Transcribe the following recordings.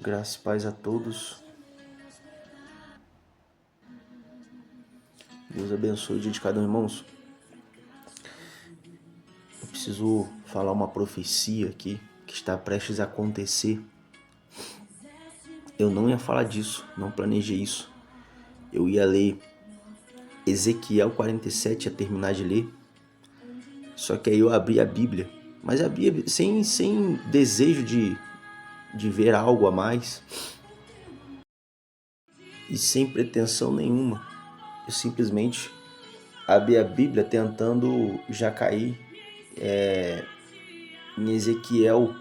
Graça e paz a todos. Deus abençoe o dia de cada um, irmãos. Eu preciso falar uma profecia aqui que está prestes a acontecer. Eu não ia falar disso, não planejei isso. Eu ia ler Ezequiel 47, ia terminar de ler. Só que aí eu abri a Bíblia, mas abri sem desejo de ver algo a mais e sem pretensão nenhuma. Eu simplesmente abri a Bíblia tentando já cair em Ezequiel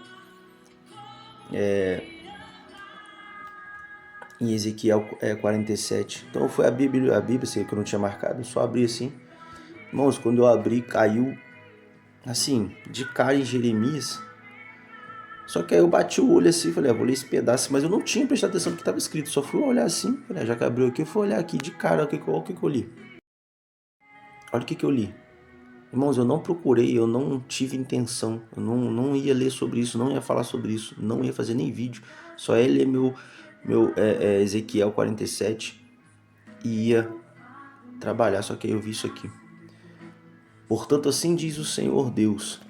47. Então foi a Bíblia, sei que eu não tinha marcado, eu só abri assim. Irmãos, quando eu abri, caiu assim, de cara em Jeremias. Só que aí eu bati o olho assim e falei, vou ler esse pedaço, mas eu não tinha prestado atenção no que estava escrito, só fui olhar assim, falei, já que abriu aqui, eu fui olhar aqui de cara, o que eu li. Olha o que eu li. Irmãos, eu não procurei, eu não tive intenção, eu não ia ler sobre isso, não ia falar sobre isso, não ia fazer nem vídeo, só ia ler meu Ezequiel 47 e ia trabalhar, só que aí eu vi isso aqui. Portanto, assim diz o Senhor Deus: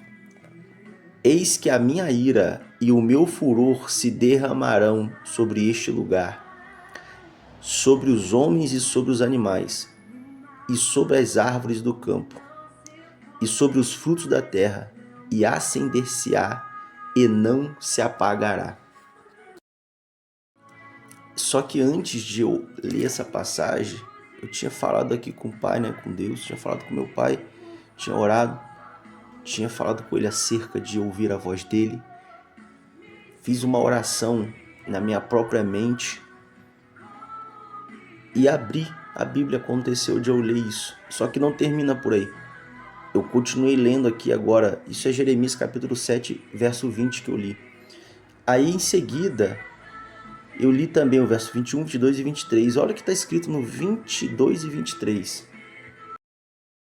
eis que a minha ira e o meu furor se derramarão sobre este lugar, sobre os homens e sobre os animais, e sobre as árvores do campo, e sobre os frutos da terra, e acender-se-á e não se apagará. Só que antes de eu ler essa passagem, eu tinha falado aqui com o Pai, com Deus, tinha falado com meu Pai, tinha orado, tinha falado com Ele acerca de ouvir a voz dEle, fiz uma oração na minha própria mente e abri a Bíblia, aconteceu de eu ler isso. Só que não termina por aí. Eu continuei lendo aqui agora, isso é Jeremias capítulo 7, verso 20 que eu li. Aí em seguida, eu li também o verso 21, 22 e 23. Olha o que está escrito no 22 e 23.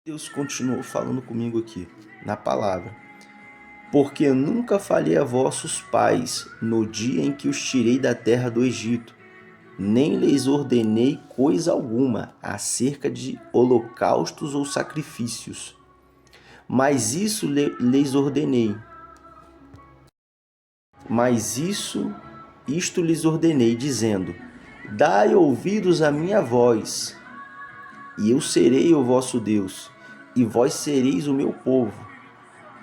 Deus continuou falando comigo aqui, na palavra. Porque nunca falhei a vossos pais no dia em que os tirei da terra do Egito, nem lhes ordenei coisa alguma acerca de holocaustos ou sacrifícios. Mas isto lhes ordenei, dizendo: dai ouvidos à minha voz, e eu serei o vosso Deus, e vós sereis o meu povo,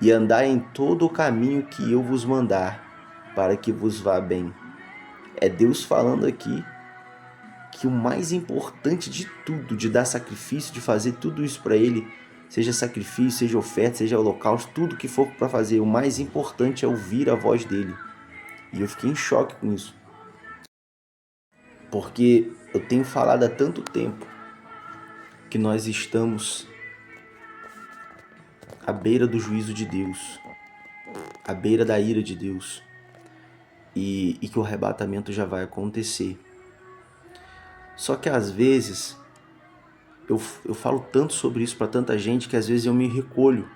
e andai em todo o caminho que eu vos mandar, para que vos vá bem. É Deus falando aqui que o mais importante de tudo, de dar sacrifício, de fazer tudo isso para Ele, seja sacrifício, seja oferta, seja holocausto, tudo que for para fazer, o mais importante é ouvir a voz dEle. E eu fiquei em choque com isso. Porque eu tenho falado há tanto tempo que nós estamos à beira do juízo de Deus, à beira da ira de Deus, e que o arrebatamento já vai acontecer. Só que às vezes eu falo tanto sobre isso para tanta gente que às vezes eu me recolho.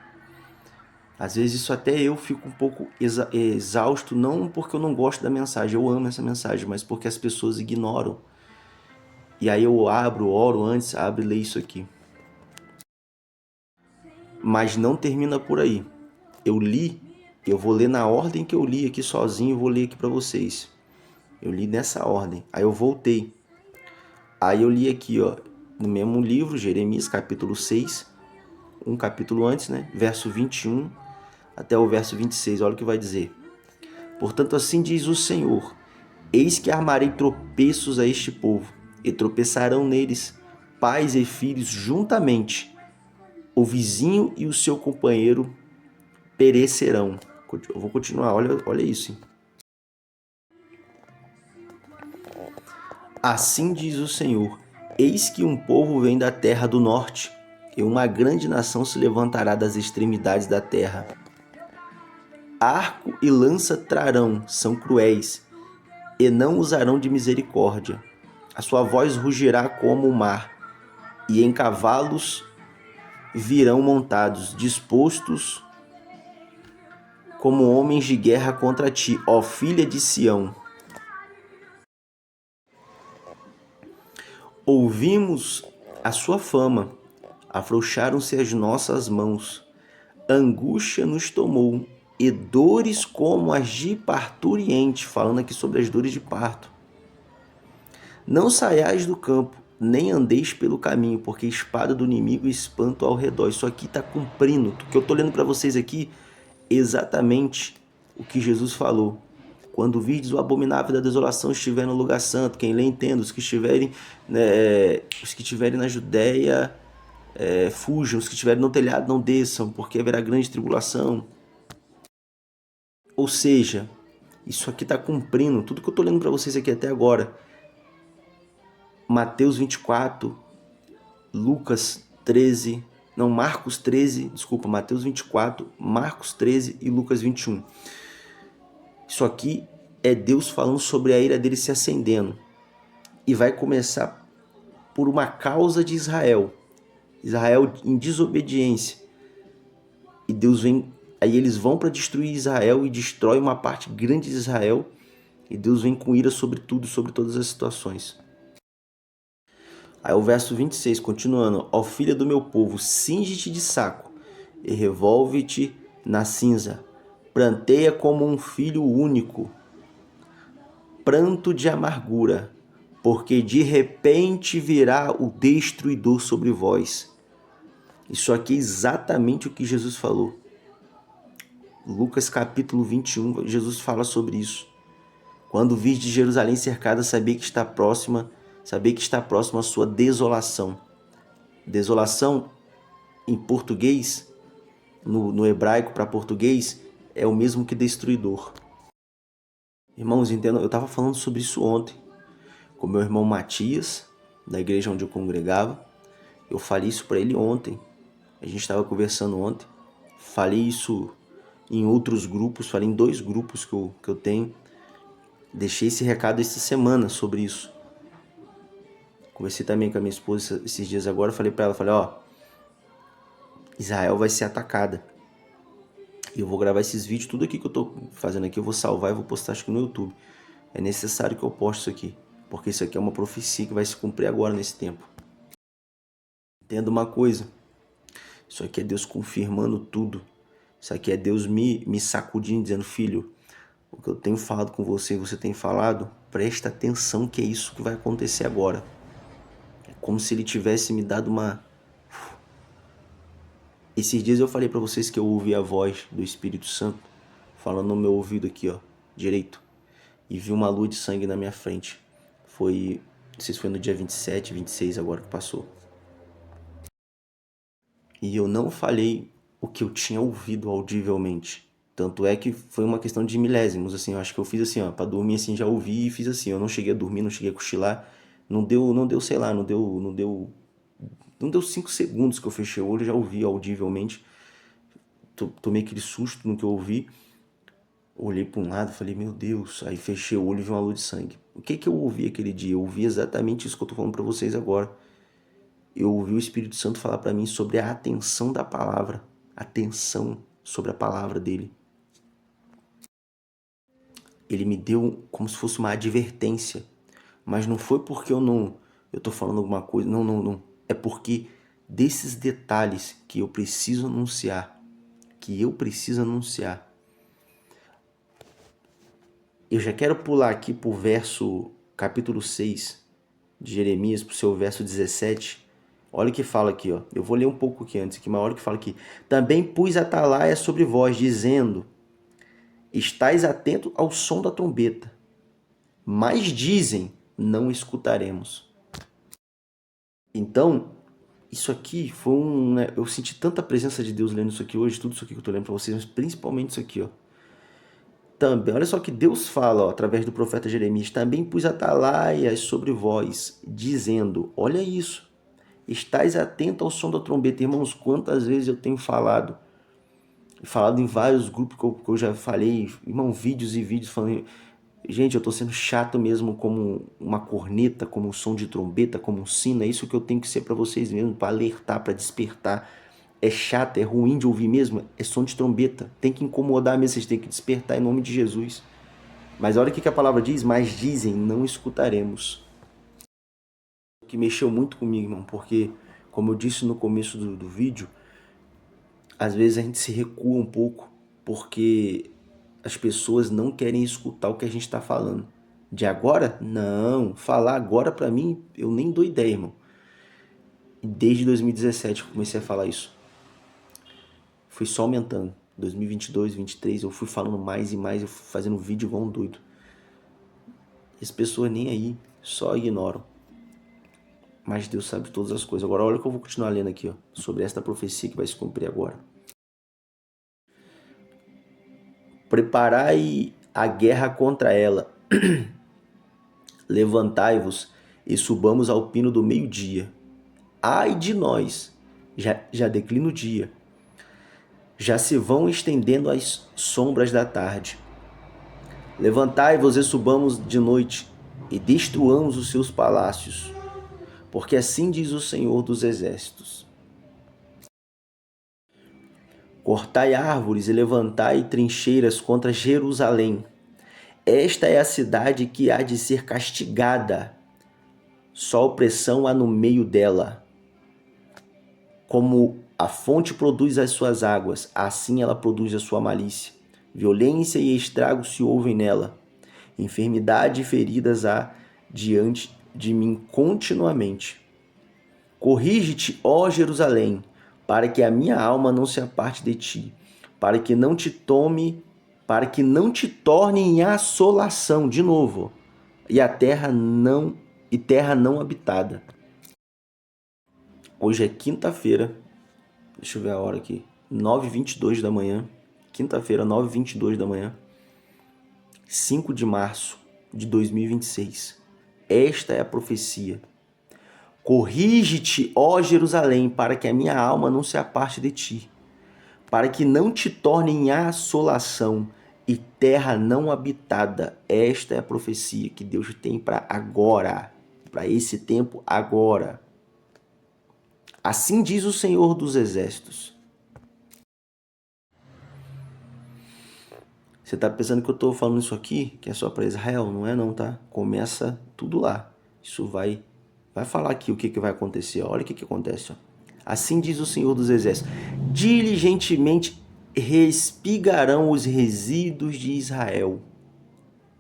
Às vezes isso até eu fico um pouco exausto, não porque eu não gosto da mensagem, eu amo essa mensagem, mas porque as pessoas ignoram. E aí eu oro antes, abro e leio isso aqui. Mas não termina por aí. Eu vou ler na ordem que eu li aqui sozinho, vou ler aqui para vocês. Eu li nessa ordem, aí eu voltei. Aí eu li aqui, no mesmo livro, Jeremias capítulo 6, um capítulo antes, verso 21 até o verso 26, olha o que vai dizer. Portanto, assim diz o Senhor: eis que armarei tropeços a este povo, e tropeçarão neles pais e filhos juntamente. O vizinho e o seu companheiro perecerão. Eu vou continuar, olha isso. Hein? Assim diz o Senhor: eis que um povo vem da terra do norte, e uma grande nação se levantará das extremidades da terra. Arco e lança trarão, são cruéis, e não usarão de misericórdia. A sua voz rugirá como o mar, e em cavalos virão montados, dispostos como homens de guerra contra ti, ó filha de Sião. Ouvimos a sua fama, afrouxaram-se as nossas mãos, angústia nos tomou, e dores como as de parturiente, falando aqui sobre as dores de parto. Não saiais do campo, nem andeis pelo caminho, porque espada do inimigo e espanto ao redor. Isso aqui está cumprindo. O que eu estou lendo para vocês aqui, exatamente o que Jesus falou. Quando virdes o abominável da desolação estiver no lugar santo, quem lê entenda, os que estiverem na Judéia, fujam, os que estiverem no telhado não desçam, porque haverá grande tribulação. Ou seja, isso aqui está cumprindo tudo que eu estou lendo para vocês aqui até agora. Mateus 24, Mateus 24, Marcos 13 e Lucas 21. Isso aqui é Deus falando sobre a ira dele se acendendo. E vai começar por uma causa de Israel. Israel em desobediência. E Deus vem, aí eles vão para destruir Israel e destrói uma parte grande de Israel. E Deus vem com ira sobre tudo, sobre todas as situações. Aí o verso 26, continuando. Ó filha do meu povo, cinge-te de saco e revolve-te na cinza. Pranteia como um filho único. Pranto de amargura, porque de repente virá o destruidor sobre vós. Isso aqui é exatamente o que Jesus falou. Lucas capítulo 21, Jesus fala sobre isso. Quando vir de Jerusalém cercada, sabei que está próxima a sua desolação. Desolação, em português, no hebraico para português, é o mesmo que destruidor. Irmãos, entendam, eu estava falando sobre isso ontem, com meu irmão Matias, da igreja onde eu congregava. Eu falei isso para ele ontem. A gente estava conversando ontem. Falei isso em outros grupos, falei em 2 grupos que eu tenho. Deixei esse recado essa semana sobre isso. Conversei também com a minha esposa esses dias agora, falei para ela, Israel vai ser atacada. E eu vou gravar esses vídeos, tudo aqui que eu tô fazendo aqui, eu vou salvar e vou postar acho que no YouTube. É necessário que eu poste isso aqui, porque isso aqui é uma profecia que vai se cumprir agora nesse tempo. Entenda uma coisa, isso aqui é Deus confirmando tudo. Isso aqui é Deus me sacudindo, dizendo, filho, o que eu tenho falado com você, você tem falado, presta atenção que é isso que vai acontecer agora. É como se ele tivesse me dado uma... Esses dias eu falei para vocês que eu ouvi a voz do Espírito Santo falando no meu ouvido aqui, direito. E vi uma luz de sangue na minha frente. Não sei se foi no dia 27, 26 agora que passou. E eu não falei o que eu tinha ouvido audivelmente. Tanto é que foi uma questão de milésimos, assim, eu acho que eu fiz assim, para dormir assim, já ouvi e fiz assim, eu não cheguei a dormir, não cheguei a cochilar, não deu, sei lá, não deu 5 segundos que eu fechei o olho, já ouvi audivelmente. Tomei aquele susto no que eu ouvi. Olhei para um lado, falei, meu Deus. Aí fechei o olho e vi uma luz de sangue. O que eu ouvi aquele dia? Eu ouvi exatamente isso que eu tô falando para vocês agora. Eu ouvi o Espírito Santo falar para mim sobre a atenção da palavra. Atenção sobre a palavra dele. Ele me deu como se fosse uma advertência. Mas não foi porque eu tô falando alguma coisa. Não. É porque desses detalhes que eu preciso anunciar. Eu já quero pular aqui pro verso capítulo 6 de Jeremias, pro seu verso 17. Olha o que fala aqui, Eu vou ler um pouco aqui antes, mas olha o que fala aqui. Também pus atalaia sobre vós, dizendo, estais atento ao som da trombeta. Mas dizem, não escutaremos. Então, isso aqui foi eu senti tanta presença de Deus lendo isso aqui hoje, tudo isso aqui que eu tô lendo para vocês, mas principalmente isso aqui, Também, olha só que Deus fala, através do profeta Jeremias, também pus atalaias sobre vós, dizendo, olha isso, estais atento ao som da trombeta. Irmãos, quantas vezes eu tenho falado em vários grupos que eu já falei, irmão, vídeos e vídeos falando, gente, eu tô sendo chato mesmo como uma corneta, como um som de trombeta, como um sino, é isso que eu tenho que ser para vocês mesmo, para alertar, para despertar. É chato, é ruim de ouvir mesmo, é som de trombeta. Tem que incomodar mesmo, vocês têm que despertar em nome de Jesus. Mas olha o que a palavra diz, mas dizem, não escutaremos. que mexeu muito comigo, irmão, porque, como eu disse no começo do vídeo, às vezes a gente se recua um pouco porque as pessoas não querem escutar o que a gente está falando. De agora? Não. Falar agora pra mim, eu nem dou ideia, irmão. E desde 2017 que eu comecei a falar isso. Foi só aumentando. 2022, 2023, eu fui falando mais e mais, eu fui fazendo vídeo igual um doido. As pessoas nem aí, só ignoram. Mas Deus sabe todas as coisas. Agora olha o que eu vou continuar lendo aqui, ó, sobre esta profecia que vai se cumprir agora. Preparai a guerra contra ela. Levantai-vos e subamos ao pino do meio-dia. Ai de nós, já declina o dia. Já se vão estendendo as sombras da tarde. Levantai-vos e subamos de noite e destruamos os seus palácios. Porque assim diz o Senhor dos Exércitos. Cortai árvores e levantai trincheiras contra Jerusalém. Esta é a cidade que há de ser castigada. Só opressão há no meio dela. Como a fonte produz as suas águas, assim ela produz a sua malícia. Violência e estrago se ouvem nela. Enfermidade e feridas há diante de mim continuamente. Corrige-te, ó Jerusalém, para que a minha alma não se aparte de ti, para que não te torne em assolação de novo, e terra não habitada. Hoje é quinta-feira, deixa eu ver a hora aqui, 9h22 da manhã, quinta-feira, 9h22 da manhã, 5 de março de 2026. Esta é a profecia. Corrige-te, ó Jerusalém, para que a minha alma não se aparte de ti, para que não te torne em assolação e terra não habitada. Esta é a profecia que Deus tem para agora, para esse tempo agora. Assim diz o Senhor dos Exércitos. Você está pensando que eu estou falando isso aqui, que é só para Israel? Não é não, tá? Começa tudo lá. Isso vai falar aqui o que vai acontecer. Olha o que acontece. Ó. Assim diz o Senhor dos Exércitos. Diligentemente respigarão os resíduos de Israel.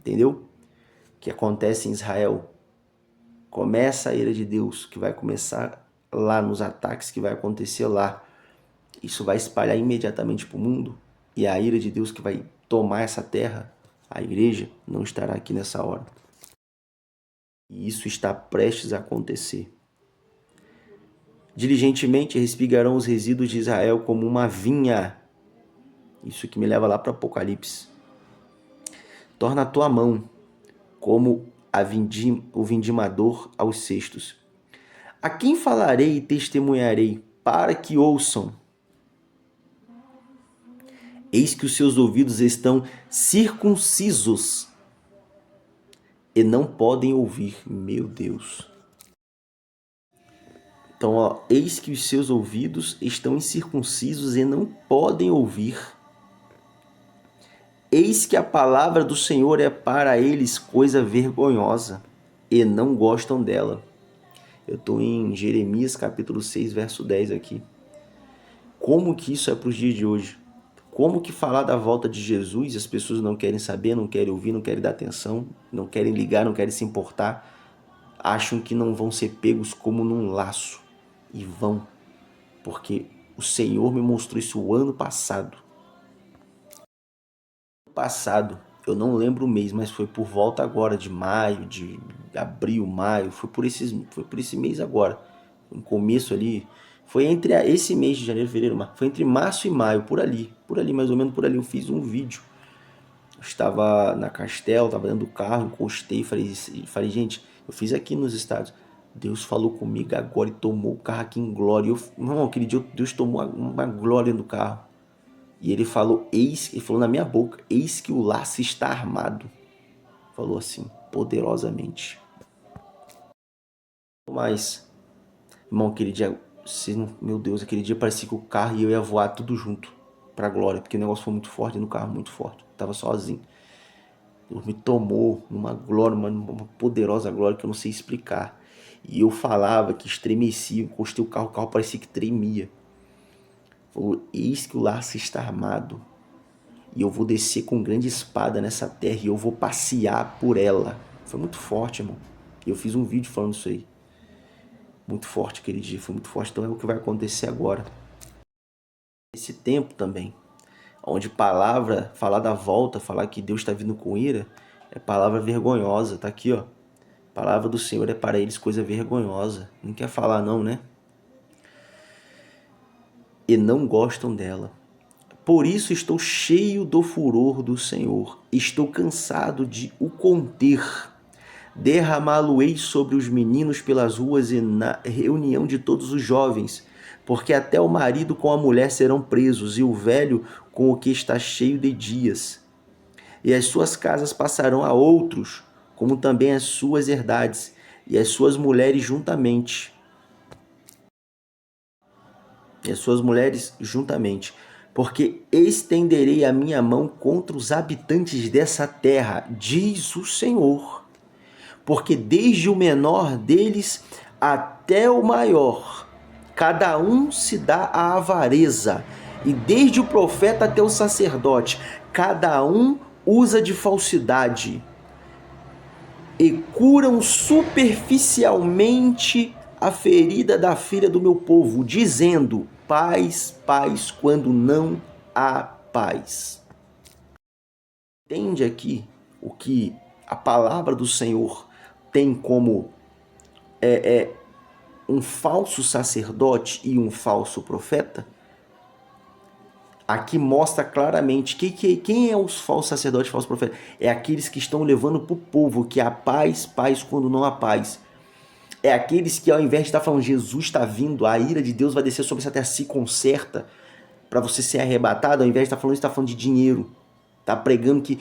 Entendeu? O que acontece em Israel? Começa a ira de Deus, que vai começar lá nos ataques que vai acontecer lá. Isso vai espalhar imediatamente para o mundo. E a ira de Deus que vai tomar essa terra, a igreja, não estará aqui nessa hora. E isso está prestes a acontecer. Diligentemente respigarão os resíduos de Israel como uma vinha. Isso que me leva lá para Apocalipse. Torna a tua mão como o vindimador aos cestos. A quem falarei e testemunharei para que ouçam? Eis que os seus ouvidos estão circuncisos e não podem ouvir. Meu Deus. Então, ó, eis que os seus ouvidos estão incircuncisos e não podem ouvir. Eis que a palavra do Senhor é para eles coisa vergonhosa e não gostam dela. Eu estou em Jeremias capítulo 6, verso 10 aqui. Como que isso é para os dias de hoje? Como que falar da volta de Jesus, as pessoas não querem saber, não querem ouvir, não querem dar atenção, não querem ligar, não querem se importar, acham que não vão ser pegos como num laço. E vão, porque o Senhor me mostrou isso o ano passado. Eu não lembro o mês, mas foi por volta agora de maio, de abril, maio, foi por esse mês agora. No começo ali, foi entre esse mês de janeiro, fevereiro, março, foi entre março e maio, por ali, mais ou menos por ali, eu fiz um vídeo. Eu estava na Castel, estava dentro do carro, encostei e falei, gente, eu fiz aqui nos Estados. Deus falou comigo agora e tomou o carro aqui em glória. Não, aquele dia Deus tomou uma glória no carro. E ele falou, ele falou na minha boca, eis que o laço está armado. Falou assim, poderosamente. Mas, irmão, aquele dia, meu Deus, aquele dia parecia que o carro e eu ia voar tudo junto pra glória, porque o negócio foi muito forte no carro, muito forte. Eu tava sozinho. Deus me tomou numa glória, uma poderosa glória que eu não sei explicar. E eu falava que estremecia, encostei o carro parecia que tremia. Falou, eis que o laço está armado, e eu vou descer com grande espada nessa terra, e eu vou passear por ela. Foi muito forte, irmão. E eu fiz um vídeo falando isso aí. Muito forte aquele dia, foi muito forte. Então é o que vai acontecer agora. Esse tempo também, onde palavra, falar da volta, falar que Deus está vindo com ira, é palavra vergonhosa. Tá aqui, ó. Palavra do Senhor é para eles coisa vergonhosa. Não quer falar não, né? E não gostam dela. Por isso estou cheio do furor do Senhor. Estou cansado de o conter. Derramá-lo-ei sobre os meninos pelas ruas e na reunião de todos os jovens, porque até o marido com a mulher serão presos, e o velho com o que está cheio de dias. E as suas casas passarão a outros, como também as suas herdades, e as suas mulheres juntamente. Porque estenderei a minha mão contra os habitantes dessa terra, diz o Senhor. Porque desde o menor deles até o maior, cada um se dá à avareza, e desde o profeta até o sacerdote, cada um usa de falsidade, e curam superficialmente a ferida da filha do meu povo, dizendo, paz, paz, quando não há paz. Entende aqui o que a palavra do Senhor tem como um falso sacerdote e um falso profeta? Aqui mostra claramente quem é os falsos sacerdotes e falsos profetas. É aqueles que estão levando para o povo que há paz, paz quando não há paz. É aqueles que ao invés de estar falando Jesus está vindo, a ira de Deus vai descer sobre essa terra, se conserta para você ser arrebatado, ao invés de estar falando isso, está falando de dinheiro. Tá pregando que,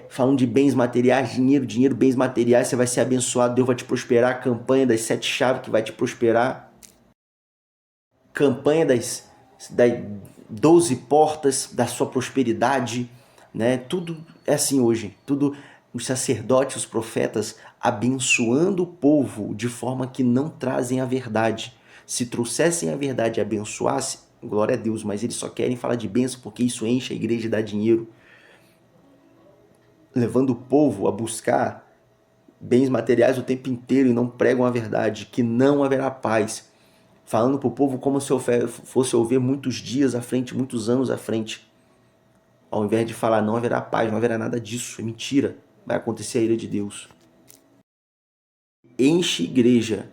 falando de bens materiais, dinheiro, bens materiais, você vai ser abençoado, Deus vai te prosperar, campanha das 7 chaves que vai te prosperar, campanha das 12 portas da sua prosperidade, né? Tudo é assim hoje, tudo os sacerdotes, os profetas abençoando o povo de forma que não trazem a verdade. Se trouxessem a verdade e abençoassem, glória a Deus, mas eles só querem falar de bênção porque isso enche a igreja e dá dinheiro, levando o povo a buscar bens materiais o tempo inteiro e não pregam a verdade, que não haverá paz. Falando para o povo como se fosse ouvir muitos dias à frente, muitos anos à frente. Ao invés de falar não haverá paz, não haverá nada disso, é mentira. Vai acontecer a ira de Deus. Enche igreja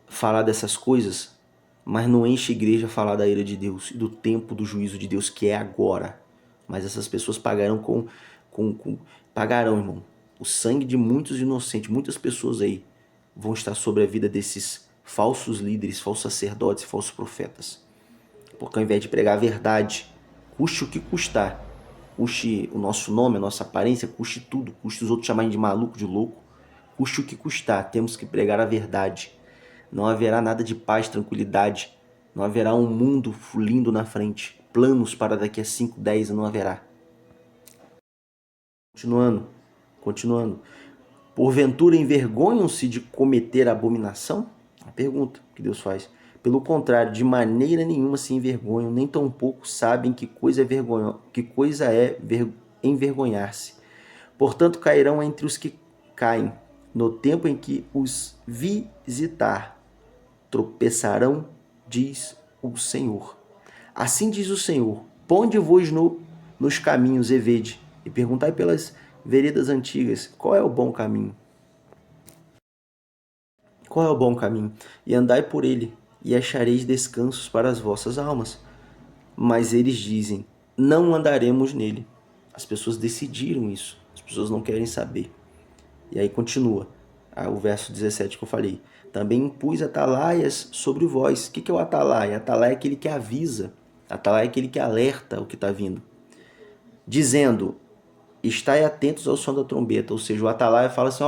falar dessas coisas, mas não enche igreja falar da ira de Deus e do tempo do juízo de Deus que é agora. Mas essas pessoas pagarão pagarão, irmão. O sangue de muitos inocentes, muitas pessoas aí vão estar sobre a vida desses falsos líderes, falsos sacerdotes, falsos profetas. Porque ao invés de pregar a verdade, custe o que custar, custe o nosso nome, a nossa aparência, custe tudo, custe os outros chamarem de maluco, de louco, custe o que custar, temos que pregar a verdade. Não haverá nada de paz, tranquilidade, não haverá um mundo lindo na frente, planos para daqui a 5, 10 não haverá. Continuando. Porventura envergonham-se de cometer abominação? A pergunta que Deus faz. Pelo contrário, de maneira nenhuma se envergonham, nem tampouco sabem que coisa é envergonhar-se. Portanto, cairão entre os que caem, no tempo em que os visitar. Tropeçarão, diz o Senhor. Assim diz o Senhor, ponde-vos nos caminhos e vede, e perguntai pelas veredas antigas, qual é o bom caminho? Qual é o bom caminho? E andai por ele, e achareis descansos para as vossas almas. Mas eles dizem, não andaremos nele. As pessoas decidiram isso, as pessoas não querem saber. E aí continua, o verso 17 que eu falei. Também impus atalaias sobre vós. O que é o atalaia? Atalaia é aquele que avisa, atalaia é aquele que alerta o que está vindo. Dizendo, estai atentos ao som da trombeta. Ou seja, o atalaia fala assim,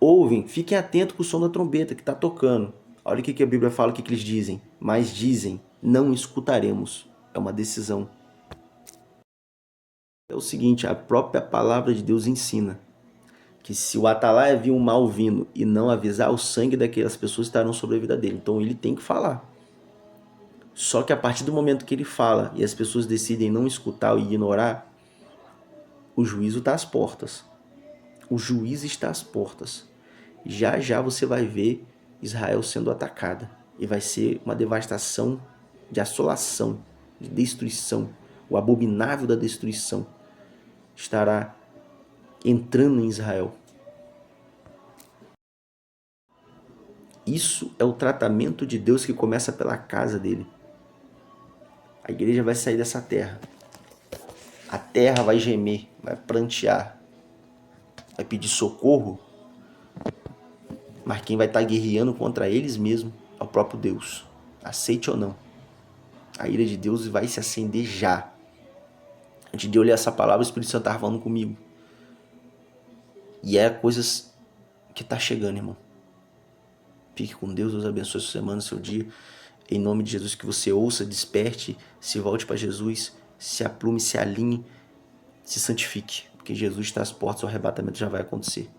ouvem, fiquem atentos com o som da trombeta que está tocando. Olha o que a Bíblia fala, o que eles dizem. Mas dizem, não escutaremos. É uma decisão. É o seguinte, a própria palavra de Deus ensina. que se o atalaia vir um mal vindo e não avisar, o sangue daquelas pessoas estarão sobre a vida dele. Então ele tem que falar. Só que a partir do momento que ele fala e as pessoas decidem não escutar ou ignorar, o juízo está às portas. O juízo está às portas. Já já você vai ver Israel sendo atacada. E vai ser uma devastação, de assolação, de destruição. O abominável da destruição estará entrando em Israel. Isso é o tratamento de Deus que começa pela casa dele. A igreja vai sair dessa terra. A terra vai gemer, vai prantear, vai pedir socorro. Mas quem vai estar guerreando contra eles mesmo é o próprio Deus. Aceite ou não. A ira de Deus vai se acender já. Antes de eu ler essa palavra, o Espírito Santo estava falando comigo. E é coisas que está chegando, irmão. Fique com Deus, Deus abençoe sua semana, seu dia. Em nome de Jesus, que você ouça, desperte, se volte para Jesus, se aplume, se alinhe, se santifique. Porque Jesus está às portas, o arrebatamento já vai acontecer.